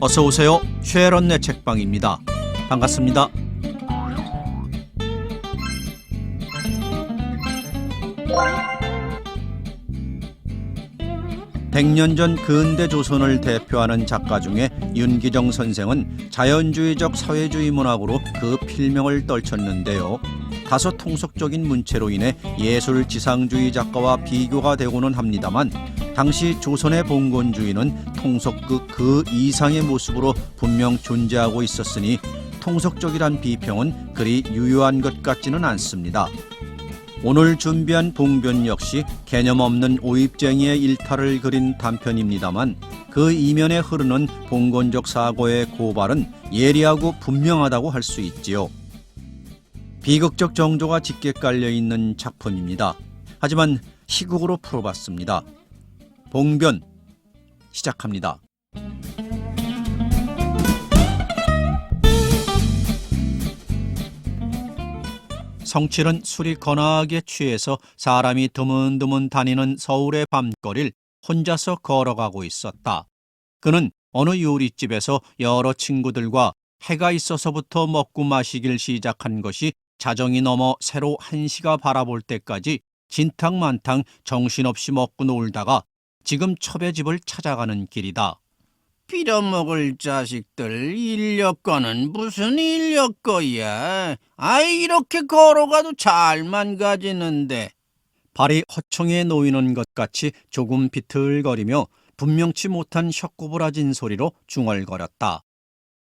어서 오세요. 쉐런네 책방입니다. 반갑습니다. 100년 전 근대 조선을 대표하는 작가 중에 윤기정 선생은 자연주의적 사회주의 문학으로 그 필명을 떨쳤는데요. 다소 통속적인 문체로 인해 예술 지상주의 작가와 비교가 되고는 합니다만 당시 조선의 봉건주의는 통속극 그 이상의 모습으로 분명 존재하고 있었으니 통속적이란 비평은 그리 유효한 것 같지는 않습니다. 오늘 준비한 봉변 역시 개념 없는 오입쟁이의 일탈을 그린 단편입니다만 그 이면에 흐르는 봉건적 사고의 고발은 예리하고 분명하다고 할 수 있지요. 비극적 정조가 짙게 깔려있는 작품입니다. 하지만 희극으로 풀어봤습니다. 봉변 시작합니다. 성칠은 술이 거나하게 취해서 사람이 드문드문 다니는 서울의 밤거리를 혼자서 걸어가고 있었다. 그는 어느 요리집에서 여러 친구들과 해가 있어서부터 먹고 마시길 시작한 것이 자정이 넘어 새로 한시가 바라볼 때까지 진탕만탕 정신없이 먹고 놀다가 지금 첩의 집을 찾아가는 길이다. 빌어먹을 자식들, 인력거는 무슨 인력거야. 아이, 이렇게 걸어가도 잘만 가지는데. 발이 허청에 놓이는 것 같이 조금 비틀거리며 분명치 못한 혀꼬부라진 소리로 중얼거렸다.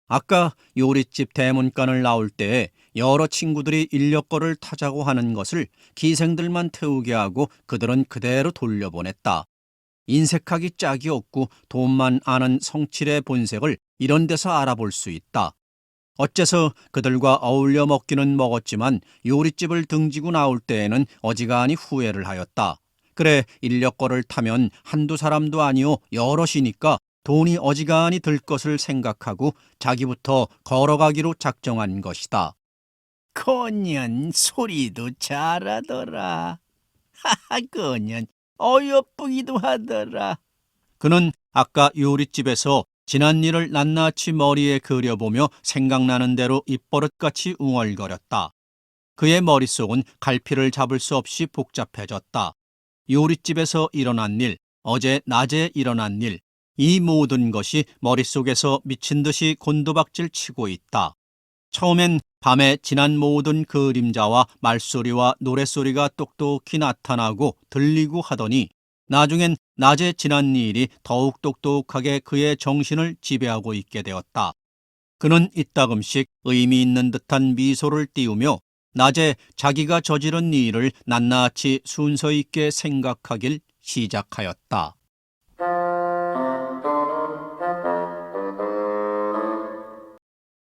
아까 요리집 대문간을 나올 때 여러 친구들이 인력거를 타자고 하는 것을 기생들만 태우게 하고 그들은 그대로 돌려보냈다. 인색하기 짝이 없고 돈만 아는 성칠의 본색을 이런 데서 알아볼 수 있다. 어째서 그들과 어울려 먹기는 먹었지만 요리집을 등지고 나올 때에는 어지간히 후회를 하였다. 그래, 인력거를 타면 한두 사람도 아니오 여럿이니까 돈이 어지간히 들 것을 생각하고 자기부터 걸어가기로 작정한 것이다. 거년 소리도 잘하더라. 하하, 거년 어여쁘기도 하더라. 그는 아까 요리집에서 지난 일을 낱낱이 머리에 그려보며 생각나는 대로 입버릇같이 웅얼거렸다. 그의 머릿속은 갈피를 잡을 수 없이 복잡해졌다. 요리집에서 일어난 일, 어제 낮에 일어난 일, 이 모든 것이 머릿속에서 미친 듯이 곤두박질 치고 있다. 처음엔 밤에 지난 모든 그림자와 말소리와 노랫소리가 똑똑히 나타나고 들리고 하더니 나중엔 낮에 지난 일이 더욱 똑똑하게 그의 정신을 지배하고 있게 되었다. 그는 이따금씩 의미 있는 듯한 미소를 띄우며 낮에 자기가 저지른 일을 낱낱이 순서 있게 생각하길 시작하였다.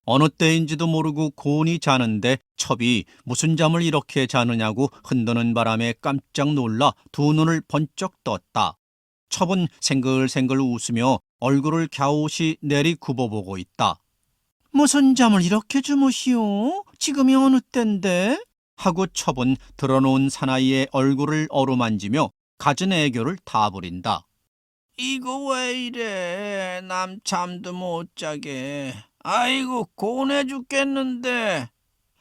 어느 때인지도 모르고 곤히 자는데 첩이 무슨 잠을 이렇게 자느냐고 흔드는 바람에 깜짝 놀라 두 눈을 번쩍 떴다. 첩은 생글생글 웃으며 얼굴을 갸웃이 내리굽어보고 있다. 무슨 잠을 이렇게 주무시오? 지금이 어느 때인데? 하고 첩은 드러놓은 사나이의 얼굴을 어루만지며 갖은 애교를 다 부린다. 이거 왜 이래? 남 잠도 못 자게. 아이고, 고뇌 죽겠는데.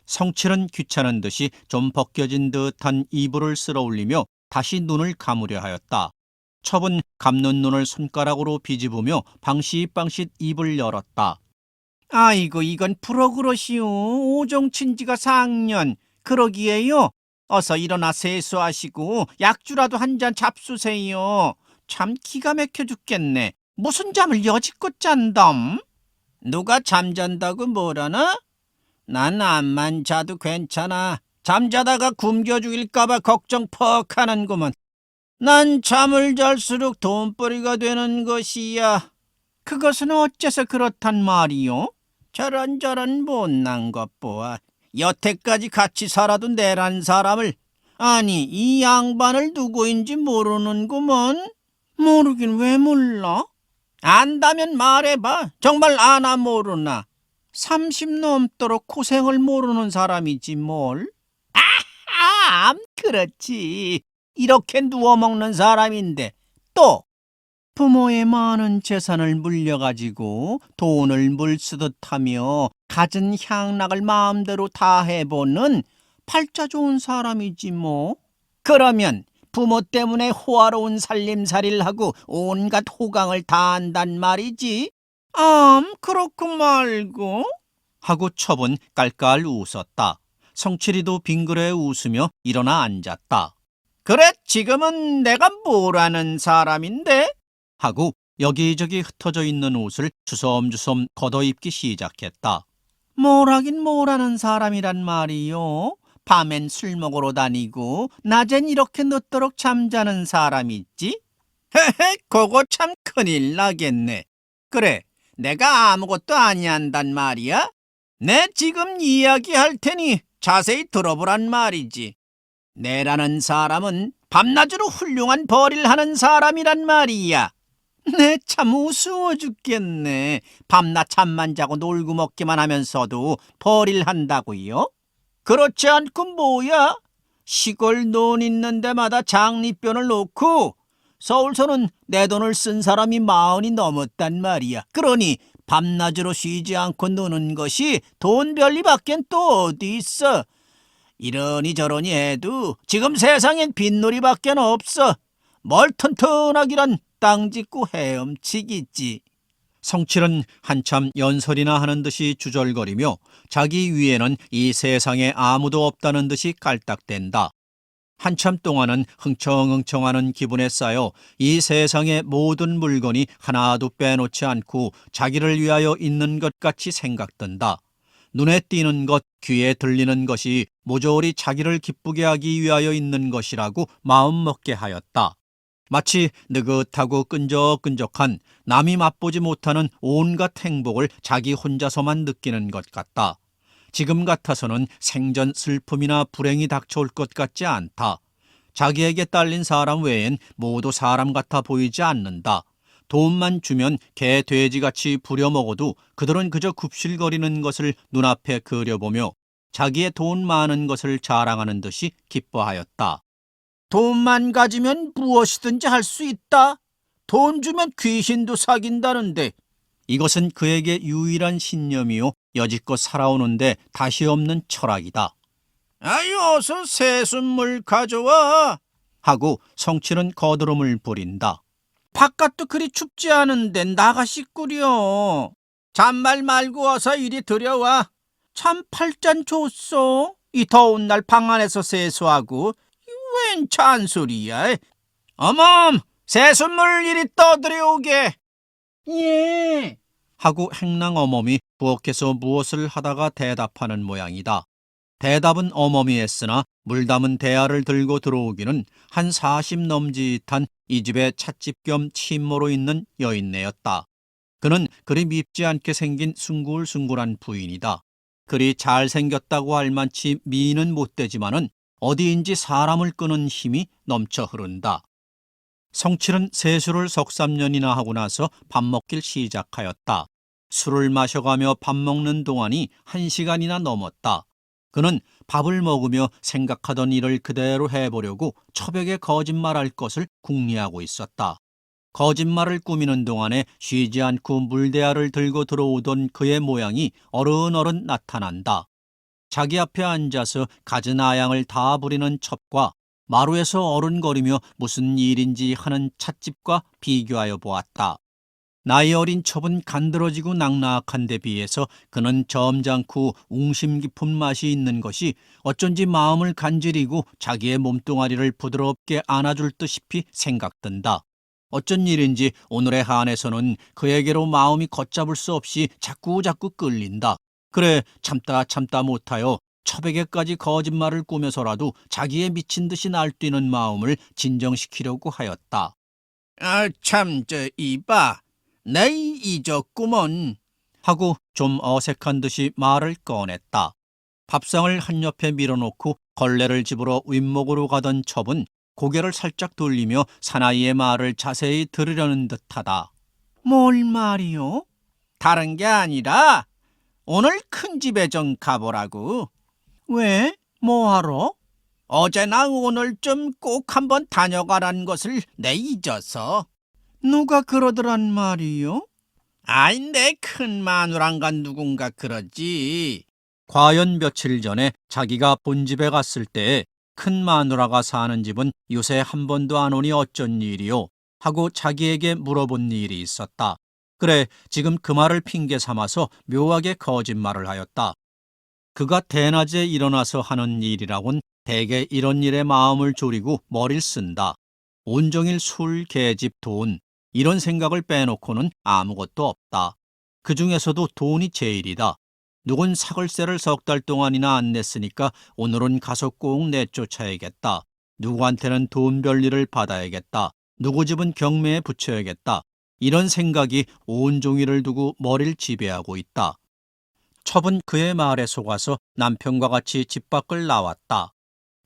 성칠은 귀찮은 듯이 좀 벗겨진 듯한 이불을 쓸어올리며 다시 눈을 감으려 하였다. 첩은 감는 눈을 손가락으로 비집으며 방싯방싯 입을 열었다. 아이고, 이건 부러그러시오. 오종친지가 4학년. 그러기에요. 어서 일어나 세수하시고 약주라도 한 잔 잡수세요. 참 기가 막혀 죽겠네. 무슨 잠을 여지껏 잔담? 누가 잠잔다고 뭐라나? 난 암만 자도 괜찮아. 잠자다가 굶겨 죽일까봐 걱정 퍽 하는구먼. 난 잠을 잘수록 돈벌이가 되는 것이야. 그것은 어째서 그렇단 말이요? 저런 못난 것 보아. 여태까지 같이 살아도 내란 사람을, 아니 이 양반을 누구인지 모르는구먼. 모르긴 왜 몰라? 안다면 말해봐. 정말 아나 모르나? 30 넘도록 고생을 모르는 사람이지 뭘. 그렇지. 이렇게 누워먹는 사람인데 또 부모의 많은 재산을 물려가지고 돈을 물쓰듯 하며 갖은 향락을 마음대로 다 해보는 팔자 좋은 사람이지 뭐. 그러면 부모 때문에 호화로운 살림살이를 하고 온갖 호강을 다 한단 말이지. 그렇고 말고. 하고 첩은 깔깔 웃었다. 성칠이도 빙그레 웃으며 일어나 앉았다. 그래, 지금은 내가 뭐라는 사람인데? 하고 여기저기 흩어져 있는 옷을 주섬주섬 걷어입기 시작했다. 뭐라긴 뭐라는 사람이란 말이요. 밤엔 술 먹으러 다니고 낮엔 이렇게 늦도록 잠자는 사람 있지? 헤헤, 그거 참 큰일 나겠네. 그래, 내가 아무것도 아니한단 말이야? 내 지금 이야기할 테니 자세히 들어보란 말이지. 내라는 사람은 밤낮으로 훌륭한 벌이를 하는 사람이란 말이야. 네, 참 우스워 죽겠네. 밤낮 잠만 자고 놀고 먹기만 하면서도 벌이를 한다고요? 그렇지 않고 뭐야? 시골 논 있는 데마다 장리변을 놓고 서울서는 내 돈을 쓴 사람이 40이 넘었단 말이야. 그러니 밤낮으로 쉬지 않고 노는 것이 돈 별리밖엔 또 어디 있어. 이러니 저러니 해도 지금 세상엔 빈놀이밖에 없어. 뭘 튼튼하기란 땅 짓고 헤엄치기지. 성칠은 한참 연설이나 하는 듯이 주절거리며 자기 위에는 이 세상에 아무도 없다는 듯이 깔딱댄다. 한참 동안은 흥청흥청하는 기분에 쌓여 이 세상의 모든 물건이 하나도 빼놓지 않고 자기를 위하여 있는 것 같이 생각든다. 눈에 띄는 것, 귀에 들리는 것이 모조리 자기를 기쁘게 하기 위하여 있는 것이라고 마음먹게 하였다. 마치 느긋하고 끈적끈적한 남이 맛보지 못하는 온갖 행복을 자기 혼자서만 느끼는 것 같다. 지금 같아서는 생전 슬픔이나 불행이 닥쳐올 것 같지 않다. 자기에게 딸린 사람 외엔 모두 사람 같아 보이지 않는다. 돈만 주면 개 돼지같이 부려먹어도 그들은 그저 굽실거리는 것을 눈앞에 그려보며 자기의 돈 많은 것을 자랑하는 듯이 기뻐하였다. 돈만 가지면 무엇이든지 할 수 있다. 돈 주면 귀신도 사귄다는데. 이것은 그에게 유일한 신념이요 여지껏 살아오는데 다시 없는 철학이다. 아이, 어서 새순물 가져와. 하고 성칠은 거드름을 부린다. 바깥도 그리 춥지 않은데 나가시구려. 잔말 말고 어서 이리 들여와. 참 팔잔 좋소. 이 더운 날 방 안에서 세수하고 웬 잔소리야. 어멈, 새순물 이리 떠들여오게. 예. 하고 행랑 어멈이 부엌에서 무엇을 하다가 대답하는 모양이다. 대답은 어멈이 했으나 물 담은 대야를 들고 들어오기는 한 40 넘짓한 이 집의 찻집 겸 친모로 있는 여인네였다. 그는 그리 밉지 않게 생긴 숭굴숭굴한 부인이다. 그리 잘생겼다고 할 만치 미는 못되지만은 어디인지 사람을 끄는 힘이 넘쳐 흐른다. 성칠은 세수를 석삼년이나 하고 나서 밥 먹길 시작하였다. 술을 마셔가며 밥 먹는 동안이 1시간이나 넘었다. 그는 밥을 먹으며 생각하던 일을 그대로 해보려고 처벽에 거짓말할 것을 궁리하고 있었다. 거짓말을 꾸미는 동안에 쉬지 않고 물대야를 들고 들어오던 그의 모양이 어른어른 나타난다. 자기 앞에 앉아서 갖은 아양을 다 부리는 첩과 마루에서 어른거리며 무슨 일인지 하는 찻집과 비교하여 보았다. 나이 어린 첩은 간드러지고 낙낙한 데 비해서 그는 점잖고 웅심 깊은 맛이 있는 것이 어쩐지 마음을 간지리고 자기의 몸뚱아리를 부드럽게 안아줄 듯이 생각든다. 어쩐 일인지 오늘의 한에서는 그에게로 마음이 걷잡을 수 없이 자꾸 끌린다. 그래, 참다 못하여 첩에게까지 거짓말을 꾸며서라도 자기의 미친 듯이 날뛰는 마음을 진정시키려고 하였다. 이봐. 내 잊었구먼. 하고 좀 어색한 듯이 말을 꺼냈다. 밥상을 한 옆에 밀어놓고 걸레를 집으러 윗목으로 가던 첩은 고개를 살짝 돌리며 사나이의 말을 자세히 들으려는 듯하다. 뭘 말이요? 다른 게 아니라 오늘 큰 집에 좀 가보라고. 왜? 뭐하러? 어제나 오늘 좀 꼭 한번 다녀가라는 것을 내 잊어서. 누가 그러더란 말이요? 아이, 내 큰 마누란가 누군가 그러지. 과연 며칠 전에 자기가 본집에 갔을 때에 큰 마누라가 사는 집은 요새 한 번도 안 오니 어쩐 일이요? 하고 자기에게 물어본 일이 있었다. 그래, 지금 그 말을 핑계 삼아서 묘하게 거짓말을 하였다. 그가 대낮에 일어나서 하는 일이라곤 대개 이런 일에 마음을 졸이고 머리를 쓴다. 온종일 술, 계집, 돈 이런 생각을 빼놓고는 아무것도 없다. 그중에서도 돈이 제일이다. 누군 사글세를 석 달 동안이나 안 냈으니까 오늘은 가서 꼭 내쫓아야겠다. 누구한테는 돈 별일을 받아야겠다. 누구 집은 경매에 붙여야겠다. 이런 생각이 온종일을 두고 머리를 지배하고 있다. 첩은 그의 말에 속아서 남편과 같이 집 밖을 나왔다.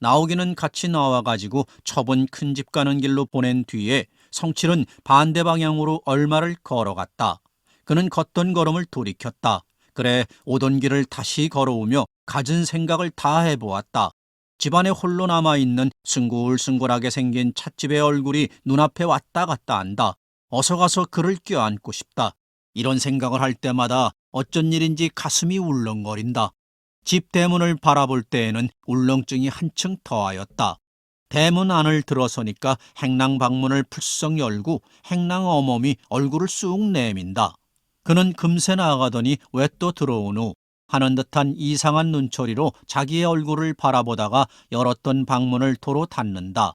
나오기는 같이 나와가지고 첩은 큰 집 가는 길로 보낸 뒤에 성칠은 반대 방향으로 얼마를 걸어갔다. 그는 걷던 걸음을 돌이켰다. 그래, 오던 길을 다시 걸어오며 갖은 생각을 다 해보았다. 집안에 홀로 남아있는 싱글싱글하게 생긴 찻집의 얼굴이 눈앞에 왔다 갔다 한다. 어서 가서 그를 껴안고 싶다. 이런 생각을 할 때마다 어쩐 일인지 가슴이 울렁거린다. 집 대문을 바라볼 때에는 울렁증이 한층 더하였다. 대문 안을 들어서니까 행랑 방문을 풀썩 열고 행랑 어멈이 얼굴을 쑥 내민다. 그는 금세 나가더니 왜 또 들어오누 하는 듯한 이상한 눈초리로 자기의 얼굴을 바라보다가 열었던 방문을 도로 닫는다.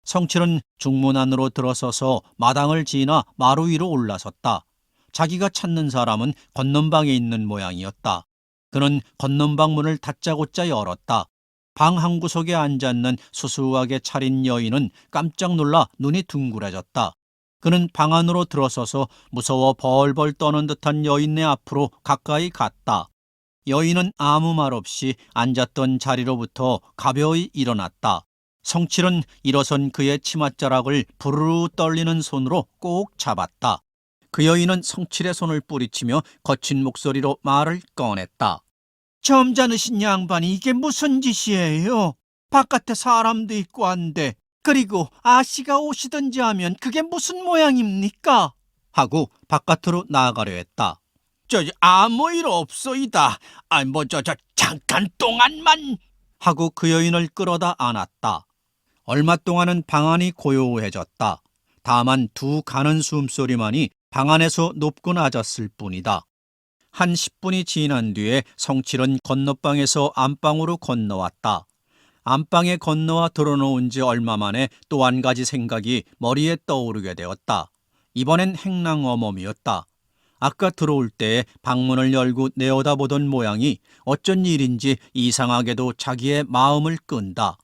성칠은 중문 안으로 들어서서 마당을 지나 마루 위로 올라섰다. 자기가 찾는 사람은 건넌방에 있는 모양이었다. 그는 건넌방 문을 다짜고짜 열었다. 방 한 구석에 앉아있는 수수하게 차린 여인은 깜짝 놀라 눈이 둥그레졌다. 그는 방 안으로 들어서서 무서워 벌벌 떠는 듯한 여인네 앞으로 가까이 갔다. 여인은 아무 말 없이 앉았던 자리로부터 가벼이 일어났다. 성칠은 일어선 그의 치맛자락을 부르르 떨리는 손으로 꼭 잡았다. 그 여인은 성칠의 손을 뿌리치며 거친 목소리로 말을 꺼냈다. 점잖으신 양반이 이게 무슨 짓이에요? 바깥에 사람도 있고 한데, 그리고 아씨가 오시든지 하면 그게 무슨 모양입니까? 하고 바깥으로 나아가려 했다. 아무 일 없소이다. 잠깐 동안만. 하고 그 여인을 끌어다 안았다. 얼마 동안은 방 안이 고요해졌다. 다만 두 가는 숨소리만이 방 안에서 높고 낮았을 뿐이다. 한 10분이 지난 뒤에 성칠은 건너방에서 안방으로 건너왔다. 안방에 건너와 들어놓은 지 얼마 만에 또 한 가지 생각이 머리에 떠오르게 되었다. 이번엔 행랑 어멈이었다. 아까 들어올 때 방문을 열고 내어다보던 모양이 어쩐 일인지 이상하게도 자기의 마음을 끈다.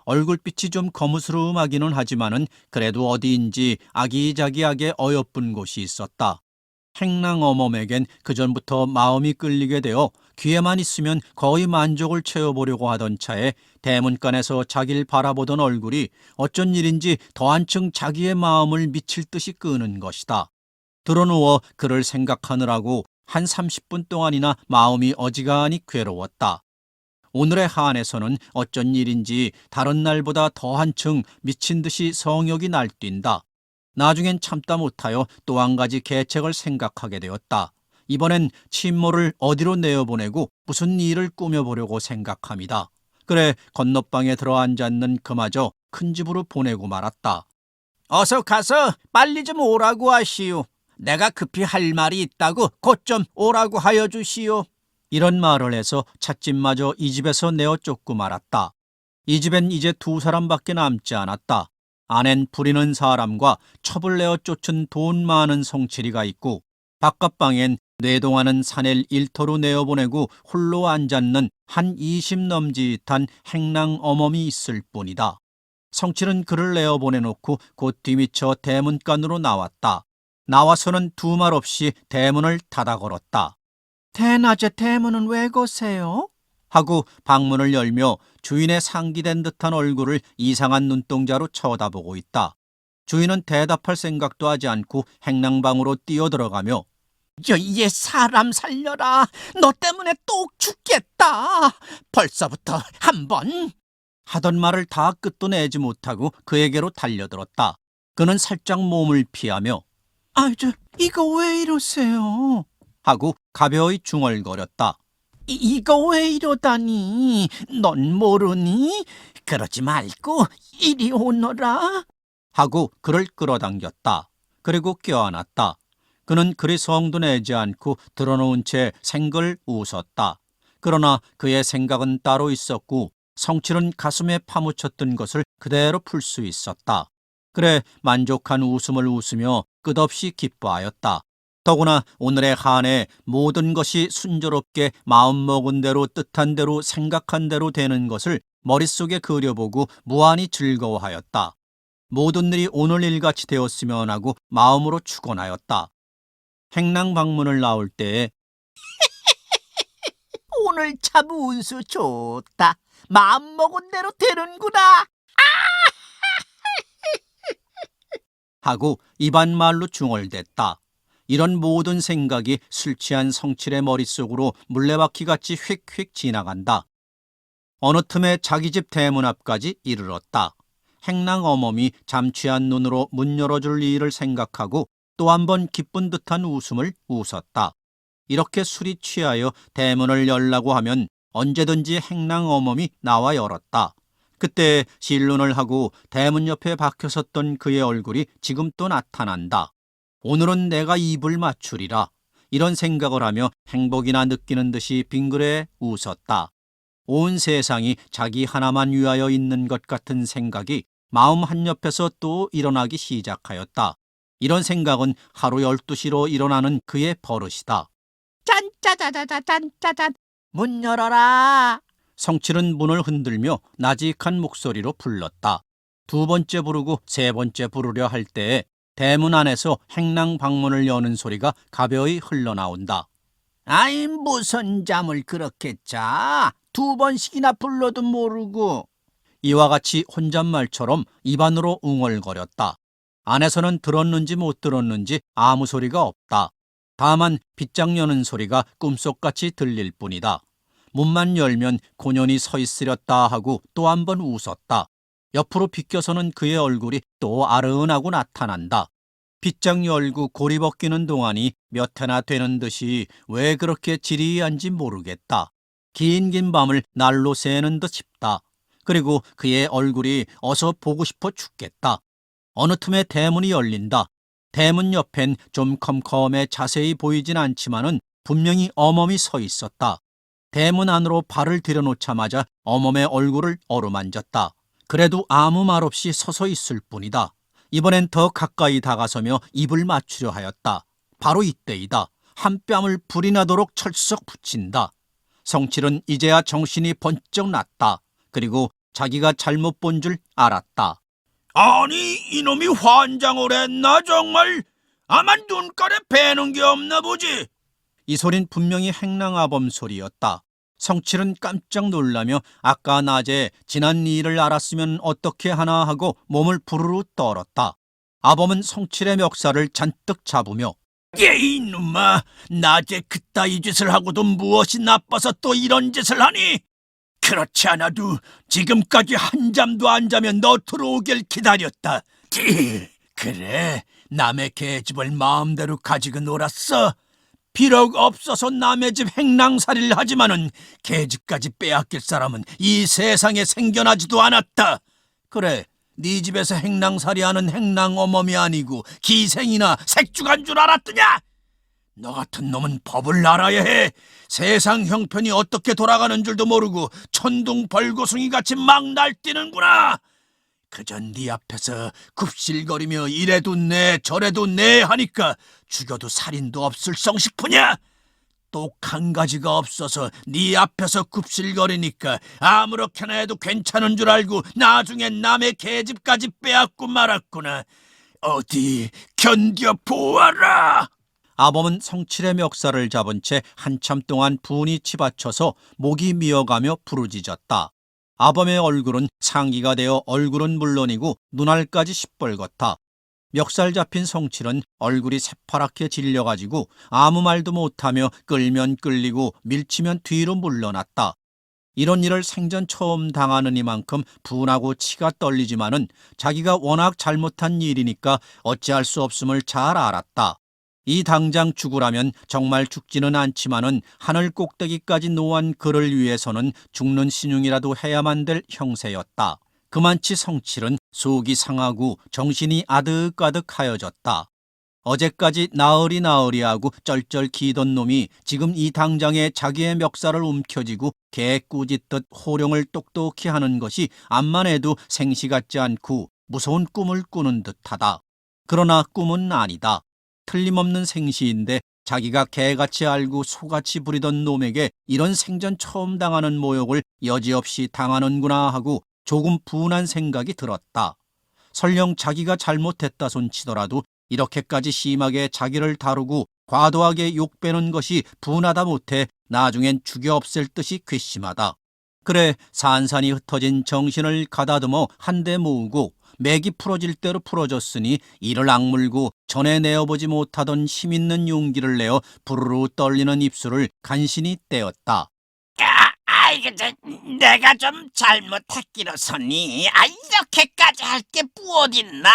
얼굴빛이 좀 거무스름하기는 하지만은 그래도 어디인지 아기자기하게 어여쁜 곳이 있었다. 행랑 어멈에겐 그전부터 마음이 끌리게 되어 귀에만 있으면 거의 만족을 채워보려고 하던 차에 대문간에서 자기를 바라보던 얼굴이 어쩐 일인지 더 한층 자기의 마음을 미칠 듯이 끄는 것이다. 드러누워 그를 생각하느라고 한 30분 동안이나 마음이 어지간히 괴로웠다. 오늘의 한에서는 어쩐 일인지 다른 날보다 더 한층 미친 듯이 성욕이 날뛴다. 나중엔 참다 못하여 또 한 가지 계책을 생각하게 되었다. 이번엔 친모를 어디로 내어보내고 무슨 일을 꾸며보려고 생각합니다. 그래, 건너방에 들어앉았는 그마저 큰 집으로 보내고 말았다. 어서 가서 빨리 좀 오라고 하시오. 내가 급히 할 말이 있다고 곧 좀 오라고 하여 주시오. 이런 말을 해서 찻집마저 이 집에서 내어 쫓고 말았다. 이 집엔 이제 두 사람밖에 남지 않았다. 아낸 부리는 사람과 첩을 내어 쫓은 돈 많은 성칠이가 있고 바깥방엔 뇌동하는 사낼 일터로 내어보내고 홀로 앉았는 한 20 넘짓한 행랑 어멈이 있을 뿐이다. 성칠은 그를 내어보내놓고 곧 뒤미쳐 대문간으로 나왔다. 나와서는 두 말 없이 대문을 닫아 걸었다. 대낮에 대문은 왜 거세요? 하고 방문을 열며 주인의 상기된 듯한 얼굴을 이상한 눈동자로 쳐다보고 있다. 주인은 대답할 생각도 하지 않고 행랑방으로 뛰어들어가며 얘 사람 살려라. 너 때문에 또 죽겠다. 벌써부터 한번 하던 말을 다 끝도 내지 못하고 그에게로 달려들었다. 그는 살짝 몸을 피하며 이거 왜 이러세요? 하고 가벼이 중얼거렸다. 이거 왜 이러다니? 넌 모르니? 그러지 말고 이리 오너라. 하고 그를 끌어당겼다. 그리고 껴안았다. 그는 그리 성도 내지 않고 드러놓은 채 생글 웃었다. 그러나 그의 생각은 따로 있었고 성칠은 가슴에 파묻혔던 것을 그대로 풀 수 있었다. 그래 만족한 웃음을 웃으며 끝없이 기뻐하였다. 더구나 오늘의 한해 모든 것이 순조롭게 마음먹은 대로 뜻한 대로 생각한 대로 되는 것을 머릿속에 그려보고 무한히 즐거워하였다. 모든 일이 오늘 일같이 되었으면 하고 마음으로 축원하였다. 행랑 방문을 나올 때에 오늘 참 운수 좋다. 마음먹은 대로 되는구나. 하고 입안말로 중얼댔다. 이런 모든 생각이 술 취한 성칠의 머릿속으로 물레바퀴같이 휙휙 지나간다. 어느 틈에 자기 집 대문 앞까지 이르렀다. 행랑 어멈이 잠취한 눈으로 문 열어줄 일을 생각하고 또 한 번 기쁜 듯한 웃음을 웃었다. 이렇게 술이 취하여 대문을 열라고 하면 언제든지 행랑 어멈이 나와 열었다. 그때 실눈을 하고 대문 옆에 박혀 섰던 그의 얼굴이 지금 또 나타난다. 오늘은 내가 입을 맞추리라. 이런 생각을 하며 행복이나 느끼는 듯이 빙그레 웃었다. 온 세상이 자기 하나만 위하여 있는 것 같은 생각이 마음 한옆에서 또 일어나기 시작하였다. 이런 생각은 하루 12시로 일어나는 그의 버릇이다. 짠짜자자자 짠짜잔. 문 열어라. 성칠은 문을 흔들며 나직한 목소리로 불렀다. 두 번째 부르고 세 번째 부르려 할 때에 대문 안에서 행랑 방문을 여는 소리가 가벼이 흘러나온다. 아이 무슨 잠을 그렇게 자? 두 번씩이나 불러도 모르고. 이와 같이 혼잣말처럼 입안으로 웅얼거렸다. 안에서는 들었는지 못 들었는지 아무 소리가 없다. 다만 빗장 여는 소리가 꿈속같이 들릴 뿐이다. 문만 열면 고년히 서 있으렸다 하고 또 한 번 웃었다. 옆으로 비껴서는 그의 얼굴이 또 아른하고 나타난다. 빗장 열고 고리 벗기는 동안이 몇 해나 되는 듯이 왜 그렇게 지리한지 모르겠다. 긴 밤을 날로 새는 듯 싶다. 그리고 그의 얼굴이 어서 보고 싶어 죽겠다. 어느 틈에 대문이 열린다. 대문 옆엔 좀 컴컴해 자세히 보이진 않지만은 분명히 어멈이 서 있었다. 대문 안으로 발을 들여놓자마자 어멈의 얼굴을 어루만졌다. 그래도 아무 말 없이 서서 있을 뿐이다. 이번엔 더 가까이 다가서며 입을 맞추려 하였다. 바로 이때이다. 한 뺨을 불이 나도록 철썩 붙인다. 성칠은 이제야 정신이 번쩍 났다. 그리고 자기가 잘못 본 줄 알았다. 아니 이놈이 환장을 했나 정말? 아마 눈깔에 배는 게 없나 보지. 이 소린 분명히 행랑아범 소리였다. 성칠은 깜짝 놀라며 아까 낮에 지난 일을 알았으면 어떻게 하나 하고 몸을 부르르 떨었다. 아범은 성칠의 멱살을 잔뜩 잡으며 이놈아, 낮에 그따위 짓을 하고도 무엇이 나빠서 또 이런 짓을 하니? 그렇지 않아도 지금까지 한 잠도 안 자면 너 들어오길 기다렸다. 그래, 남의 계집을 마음대로 가지고 놀았어. 비록 없어서 남의 집 행랑살이를 하지만은 계집까지 빼앗길 사람은 이 세상에 생겨나지도 않았다. 그래, 네 집에서 행랑살이하는 행랑어멈이 아니고 기생이나 색주간 줄 알았더냐? 너 같은 놈은 법을 알아야 해. 세상 형편이 어떻게 돌아가는 줄도 모르고 천둥벌고숭이같이 막 날뛰는구나. 그저 네 앞에서 굽실거리며 이래도 네 저래도 네 하니까 죽여도 살인도 없을 성식푸냐? 똑 한 가지가 없어서 네 앞에서 굽실거리니까 아무렇게나 해도 괜찮은 줄 알고 나중엔 남의 계집까지 빼앗고 말았구나. 어디 견뎌 보아라. 아범은 성칠의 멱살을 잡은 채 한참 동안 분이 치받쳐서 목이 미어가며 부르짖었다. 아범의 얼굴은 상기가 되어 얼굴은 물론이고 눈알까지 시뻘겋다. 멱살 잡힌 성칠은 얼굴이 새파랗게 질려가지고 아무 말도 못하며 끌면 끌리고 밀치면 뒤로 물러났다. 이런 일을 생전 처음 당하느니만큼 분하고 치가 떨리지만은 자기가 워낙 잘못한 일이니까 어찌할 수 없음을 잘 알았다. 이 당장 죽으라면 정말 죽지는 않지만은 하늘 꼭대기까지 노한 그를 위해서는 죽는 신용이라도 해야만 될 형세였다. 그만치 성칠은 속이 상하고 정신이 아득아득하여졌다. 어제까지 나으리 하고 쩔쩔 기던 놈이 지금 이 당장에 자기의 멱살을 움켜쥐고 개 꾸짖듯 호령을 똑똑히 하는 것이 암만 해도 생시 같지 않고 무서운 꿈을 꾸는 듯하다. 그러나 꿈은 아니다. 틀림없는 생시인데 자기가 개같이 알고 소같이 부리던 놈에게 이런 생전 처음 당하는 모욕을 여지없이 당하는구나 하고 조금 분한 생각이 들었다. 설령 자기가 잘못했다 손치더라도 이렇게까지 심하게 자기를 다루고 과도하게 욕배는 것이 분하다 못해 나중엔 죽여 없앨 듯이 괘씸하다. 그래 산산이 흩어진 정신을 가다듬어 한데 모으고 맥이 풀어질 대로 풀어졌으니 이를 악물고 전에 내어보지 못하던 힘있는 용기를 내어 부르르 떨리는 입술을 간신히 떼었다. 이거 내가 좀 잘못했기로서니 이렇게까지 할 게 무엇 있나?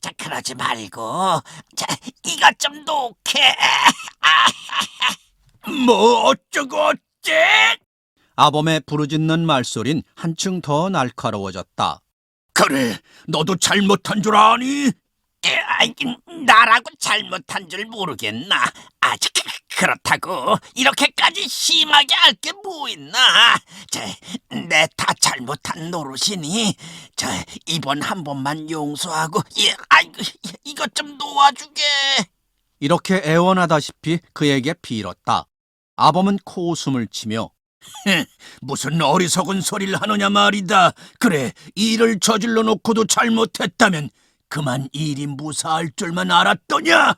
자 그러지 말고 자 이것 좀 놓게. 뭐 어쩌고 어째? 아범의 부르짖는 말소린 한층 더 날카로워졌다. 그래, 너도 잘못한 줄 아니? 나라고 잘못한 줄 모르겠나? 그렇다고 이렇게까지 심하게 할 게 뭐 있나? 내 다 잘못한 노릇이니 이번 한 번만 용서하고 이것 좀 놓아주게. 이렇게 애원하다시피 그에게 빌었다. 아범은 코웃음을 치며 무슨 어리석은 소리를 하느냐 말이다. 그래, 일을 저질러 놓고도 잘못했다면 그만 일이 무사할 줄만 알았더냐?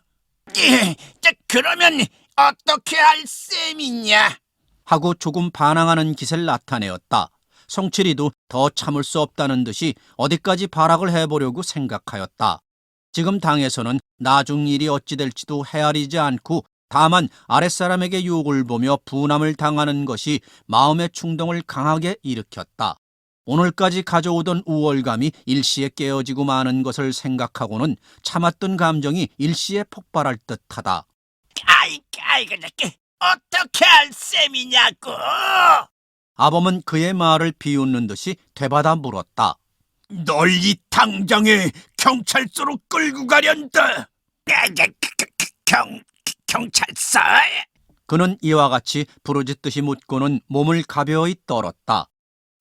그러면 어떻게 할 셈이냐? 하고 조금 반항하는 기세를 나타내었다. 성칠이도 더 참을 수 없다는 듯이 어디까지 발악을 해보려고 생각하였다. 지금 당에서는 나중 일이 어찌 될지도 헤아리지 않고 다만 아랫사람에게 욕을 보며 분함을 당하는 것이 마음의 충동을 강하게 일으켰다. 오늘까지 가져오던 우월감이 일시에 깨어지고 마는 것을 생각하고는 참았던 감정이 일시에 폭발할 듯하다. 어떻게 할 셈이냐고? 아범은 그의 말을 비웃는 듯이 되받아 물었다. 널 이 당장에 경찰서로 끌고 가련다. 경찰서? 그는 이와 같이 부르짖듯이 묻고는 몸을 가벼이 떨었다.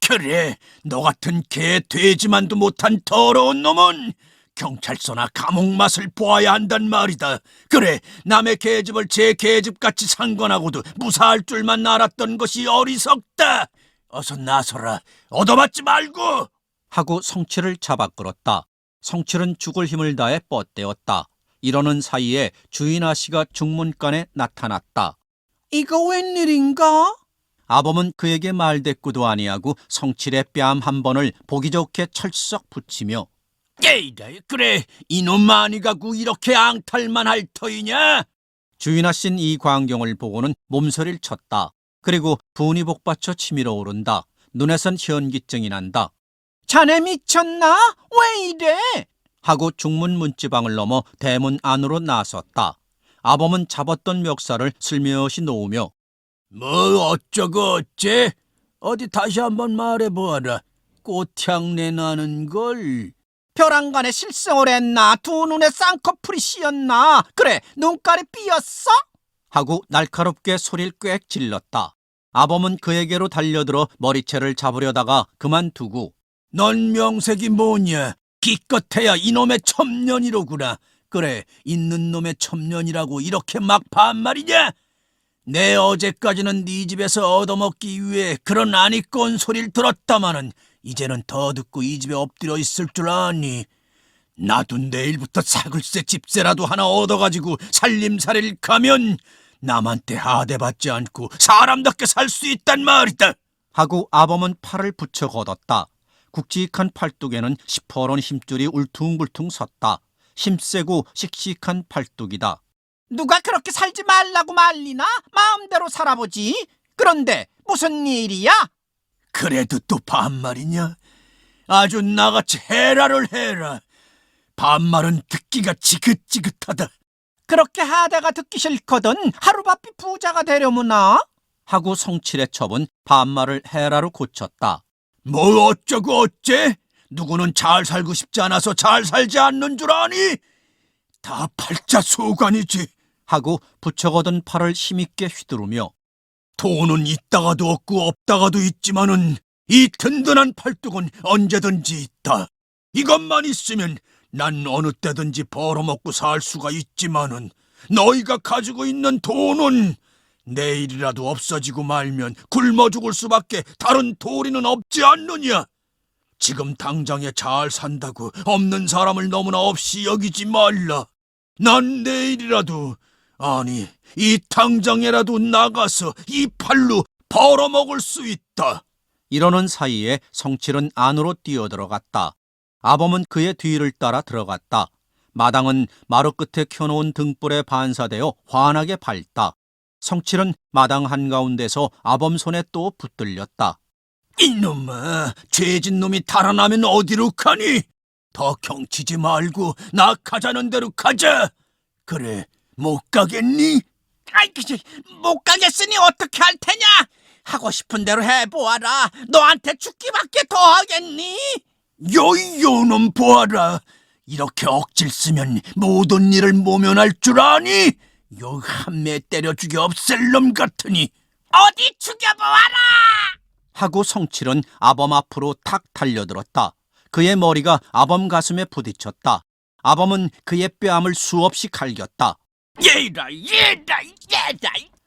그래, 너 같은 개 돼지만도 못한 더러운 놈은 경찰서나 감옥 맛을 보아야 한단 말이다. 그래, 남의 계집을 제 계집같이 상관하고도 무사할 줄만 알았던 것이 어리석다. 어서 나서라. 얻어맞지 말고. 하고 성칠을 잡아 끌었다. 성칠은 죽을 힘을 다해 뻗대었다. 이러는 사이에 주인 아씨가 중문간에 나타났다. 이거 웬일인가? 아범은 그에게 말대꾸도 아니하고 성칠의 뺨 한 번을 보기 좋게 철썩 붙이며 에이다, 그래, 이놈 아니가구 이렇게 앙탈만 할 터이냐? 주인 아씨는 이 광경을 보고는 몸서리를 쳤다. 그리고 분이 복받쳐 치밀어 오른다. 눈에선 현기증이 난다. 자네 미쳤나? 왜 이래? 하고 중문 문지방을 넘어 대문 안으로 나섰다. 아범은 잡았던 멱살을 슬며시 놓으며 뭐 어쩌고 어째? 어디 다시 한번 말해보아라. 꽃향내 나는 걸. 벼랑간에 실성을 했나? 두 눈에 쌍꺼풀이 씌었나? 그래, 눈깔이 삐었어? 하고 날카롭게 소리를 꽥 질렀다. 아범은 그에게로 달려들어 머리채를 잡으려다가 그만두고 넌 명색이 뭐냐? 기껏해야 이놈의 첩년이로구나. 그래, 있는 놈의 첩년이라고 이렇게 막 반말이냐? 내 어제까지는 네 집에서 얻어먹기 위해 그런 아니꼰 소리를 들었다마는 이제는 더 듣고 이 집에 엎드려 있을 줄 아니. 나도 내일부터 사글세 집세라도 하나 얻어가지고 살림살이를 가면 남한테 하대받지 않고 사람답게 살 수 있단 말이다. 하고 아범은 팔을 붙여 걷었다. 굵직한 팔뚝에는 시퍼런 힘줄이 울퉁불퉁 섰다. 힘세고 씩씩한 팔뚝이다. 누가 그렇게 살지 말라고 말리나? 마음대로 살아보지. 그런데 무슨 일이야? 그래도 또 반말이냐? 아주 나같이 해라를 해라. 반말은 듣기가 지긋지긋하다. 그렇게 하다가 듣기 싫거든 하루바삐 부자가 되려무나? 하고 성칠의 첩은 반말을 해라로 고쳤다. 뭐 어쩌고 어째? 누구는 잘 살고 싶지 않아서 잘 살지 않는 줄 아니? 다 팔자소관이지. 하고 부쩍어든 팔을 힘있게 휘두르며 돈은 있다가도 없고 없다가도 있지만은 이 든든한 팔뚝은 언제든지 있다. 이것만 있으면 난 어느 때든지 벌어먹고 살 수가 있지만은 너희가 가지고 있는 돈은 내일이라도 없어지고 말면 굶어 죽을 수밖에 다른 도리는 없지 않느냐. 지금 당장에 잘 산다고 없는 사람을 너무나 없이 여기지 말라. 난 내일이라도, 아니 이 당장에라도 나가서 이 팔로 벌어먹을 수 있다. 이러는 사이에 성칠은 안으로 뛰어들어갔다. 아범은 그의 뒤를 따라 들어갔다. 마당은 마루 끝에 켜놓은 등불에 반사되어 환하게 밝다. 성칠은 마당 한가운데서 아범 손에 또 붙들렸다. 이놈아, 죄진 놈이 달아나면 어디로 가니? 더 경치지 말고 나 가자는 대로 가자. 그래, 못 가겠니? 아이, 못 가겠으니 어떻게 할 테냐? 하고 싶은 대로 해보아라. 너한테 죽기밖에 더 하겠니? 요놈 보아라. 이렇게 억질 쓰면 모든 일을 모면할 줄 아니? 요 한매 때려 죽여 없앨 놈 같으니. 어디 죽여보아라! 하고 성칠은 아범 앞으로 탁 달려들었다. 그의 머리가 아범 가슴에 부딪혔다. 아범은 그의 뺨을 수없이 갈겼다. 얘라.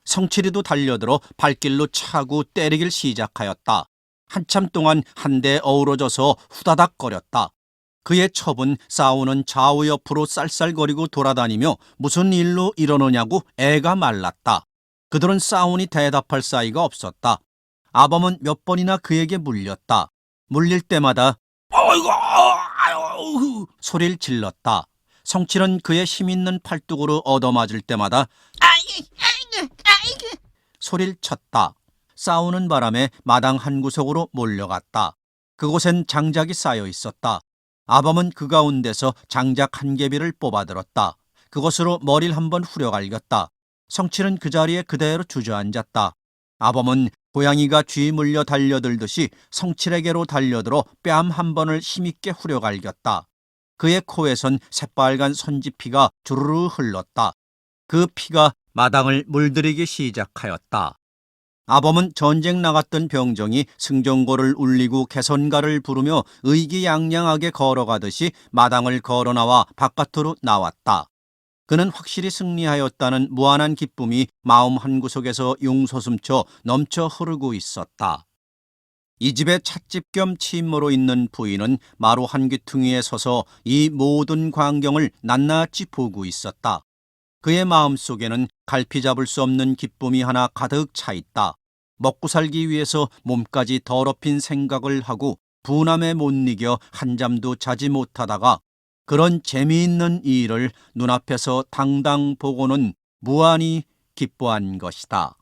성칠이도 달려들어 발길로 차고 때리길 시작하였다. 한참 동안 한데 어우러져서 후다닥거렸다. 그의 첩은 싸우는 좌우 옆으로 쌀쌀거리고 돌아다니며 무슨 일로 이러느냐고 애가 말랐다. 그들은 싸우니 대답할 사이가 없었다. 아범은 몇 번이나 그에게 물렸다. 물릴 때마다 아이고, 아유. 소리를 질렀다. 성칠은 그의 힘있는 팔뚝으로 얻어맞을 때마다 아이고. 소리를 쳤다. 싸우는 바람에 마당 한 구석으로 몰려갔다. 그곳엔 장작이 쌓여 있었다. 아범은 그 가운데서 장작 한 개비를 뽑아들었다. 그것으로 머리를 한번 후려갈겼다. 성칠은 그 자리에 그대로 주저앉았다. 아범은 고양이가 쥐 물려 달려들듯이 성칠에게로 달려들어 뺨 한 번을 힘있게 후려갈겼다. 그의 코에선 새빨간 선지피가 주르르 흘렀다. 그 피가 마당을 물들이기 시작하였다. 아범은 전쟁 나갔던 병정이 승전고를 울리고 개선가를 부르며 의기양양하게 걸어가듯이 마당을 걸어나와 바깥으로 나왔다. 그는 확실히 승리하였다는 무한한 기쁨이 마음 한구석에서 용솟음쳐 넘쳐 흐르고 있었다. 이 집의 찻집 겸 침모로 있는 부인은 마루 한 귀퉁이에 서서 이 모든 광경을 낱낱이 보고 있었다. 그의 마음속에는 갈피 잡을 수 없는 기쁨이 하나 가득 차 있다. 먹고 살기 위해서 몸까지 더럽힌 생각을 하고 분함에 못 이겨 한잠도 자지 못하다가 그런 재미있는 일을 눈앞에서 당당 보고는 무한히 기뻐한 것이다.